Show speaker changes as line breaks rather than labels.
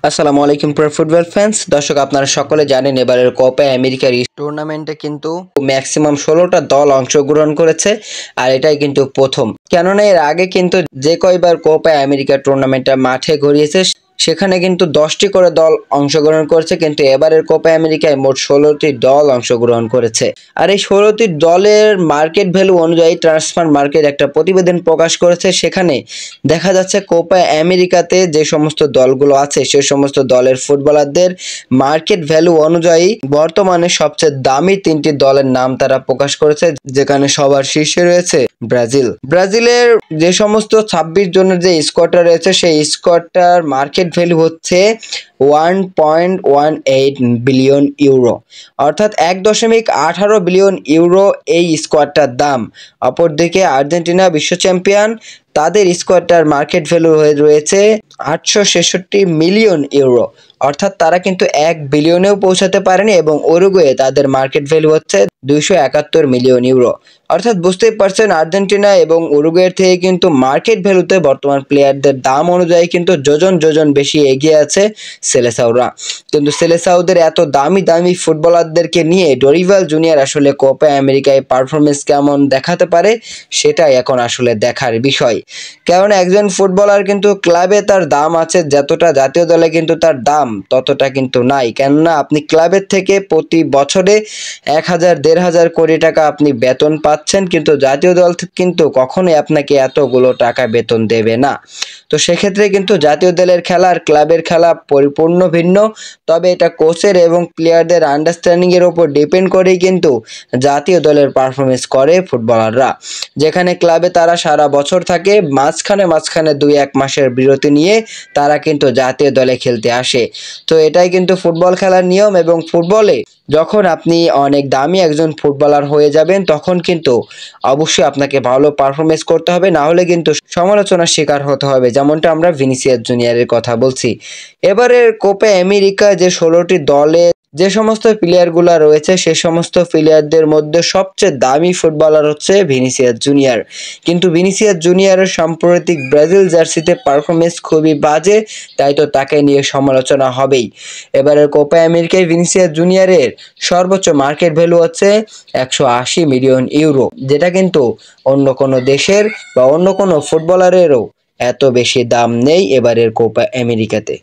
আসসালামু আলাইকুম প্রিয় ফুটবল ফ্যান্স। দর্শক, আপনারা সকলে জানেন এবারের কোপা আমেরিকার টুর্নামেন্টে কিন্তু ম্যাক্সিমাম 16টা দল অংশগ্রহণ করেছে। আর এটাই কিন্তু প্রথম, কেননা এর আগে কিন্তু যে কয়বার কোপা আমেরিকা টুর্নামেন্টটা মাঠে গড়িয়েছে সেখানে কিন্তু 10টি করে দল অংশগ্রহণ করেছে, কিন্তু এবারের কোপা আমেরিকায় মোট 16টি দল অংশগ্রহণ করেছে। আর এই 16টি দলের মার্কেট ভ্যালু অনুযায়ী ট্রান্সফার মার্কেট একটা প্রতিবেদন প্রকাশ করেছে। সেখানে দেখা যাচ্ছে কোপা আমেরিকাতে যে সমস্ত দলগুলো আছে সে সমস্ত দলের ফুটবলারদের মার্কেট ভ্যালু অনুযায়ী বর্তমানে সবচেয়ে দামি 3টি দলের নাম তারা প্রকাশ করেছে, যেখানে সবার শীর্ষে রয়েছে ব্রাজিলের যে সমস্ত 26 জনের যে স্কোয়াডটা রয়েছে সেই স্কোয়াডটার মার্কেট ভ্যালু হচ্ছে 1.18 বিলিয়ন ইউরো, অর্থাৎ 1.18 বিলিয়ন ইউরো এই স্কোয়াডটার দাম। অপরদিকে আর্জেন্টিনা বিশ্ব চ্যাম্পিয়ন, তাদের স্কোয়াডটার মার্কেট ভ্যালু হয়ে রয়েছে 866 মিলিয়ন ইউরো, অর্থাৎ তারা কিন্তু 1 বিলিয়নেও পৌঁছাতে পারেনি। এবং উরুগুয়ে তাদের মার্কেট ভ্যালু হচ্ছে 271 মিলিয়ন ইউরো। অর্থাৎ বুঝতেই পারছেন আর্জেন্টিনা এবং উরুগুয়ের থেকে কিন্তু মার্কেট ভ্যালুতে বর্তমান প্লেয়ারদের দাম অনুযায়ী কিন্তু যোজন বেশি এগিয়ে আছে সেলেসাওরা। কিন্তু সেলেসাওদের এত দামি দামি ফুটবলারদেরকে নিয়ে ডরিভাল জুনিয়র আসলে কোপা আমেরিকায় পারফরমেন্স কেমন দেখাতে পারে সেটাই এখন আসলে দেখার বিষয়। কারণ একজন ফুটবলার কিন্তু ক্লাবে তার দাম আছে যতটা, জাতীয় দলে কিন্তু তার দাম ততটা কিন্তু নাই। কেননা আপনি ক্লাবের থেকে প্রতি বছরে 1000-1500 কোটি টাকা আপনি বেতন পাচ্ছেন, কিন্তু জাতীয় দল কিন্তু কখনোই আপনাকে এতগুলো টাকা বেতন দেবে না। তো সেক্ষেত্রে কিন্তু জাতীয় দলের খেলা আর ক্লাবের খেলা পরিপূর্ণ ভিন্ন। তবে এটা কোচের এবং প্লেয়ারদের আন্ডারস্ট্যান্ডিং এর উপর ডিপেন্ড করেই কিন্তু জাতীয় দলের পারফরমেন্স করে ফুটবলাররা। যেখানে ক্লাবে তারা সারা বছর থাকে, মাঝখানে 2-1 মাসের বিরতি নিয়ে তারা কিন্তু জাতীয় দলে খেলতে আসে। তো এটাই কিন্তু ফুটবল খেলার নিয়ম। এবং ফুটবলে যখন আপনি অনেক দামি একজন ফুটবলার হয়ে যাবেন তখন কিন্তু অবশ্যই আপনাকে ভালো পারফরমেন্স করতে হবে, না হলে কিন্তু সমালোচনার শিকার হতে হবে, যেমনটা আমরা ভিনিসিয়াস জুনিয়রের কথা বলছি। এবারের কোপা আমেরিকা যে 16টি দলে যে সমস্ত প্লেয়ারগুলো রয়েছে সে সমস্ত প্লেয়ারদের মধ্যে সবচেয়ে দামি ফুটবলার হচ্ছে ভিনিসিয়াস জুনিয়র। কিন্তু ভিনিসিয়াস জুনিয়রের সাম্প্রতিক ব্রাজিল জার্সিতে পারফরমেন্স খুবই বাজে, তাই তো তাকে নিয়ে সমালোচনা হবেই। এবারের কোপা আমেরিকায় ভিনিসিয়াস জুনিয়রের সর্বোচ্চ মার্কেট ভ্যালু হচ্ছে 180 মিলিয়ন ইউরো, যেটা কিন্তু অন্য কোনো দেশের বা অন্য কোনো ফুটবলারেরও এত বেশি দাম নেই এবারের কোপা আমেরিকাতে।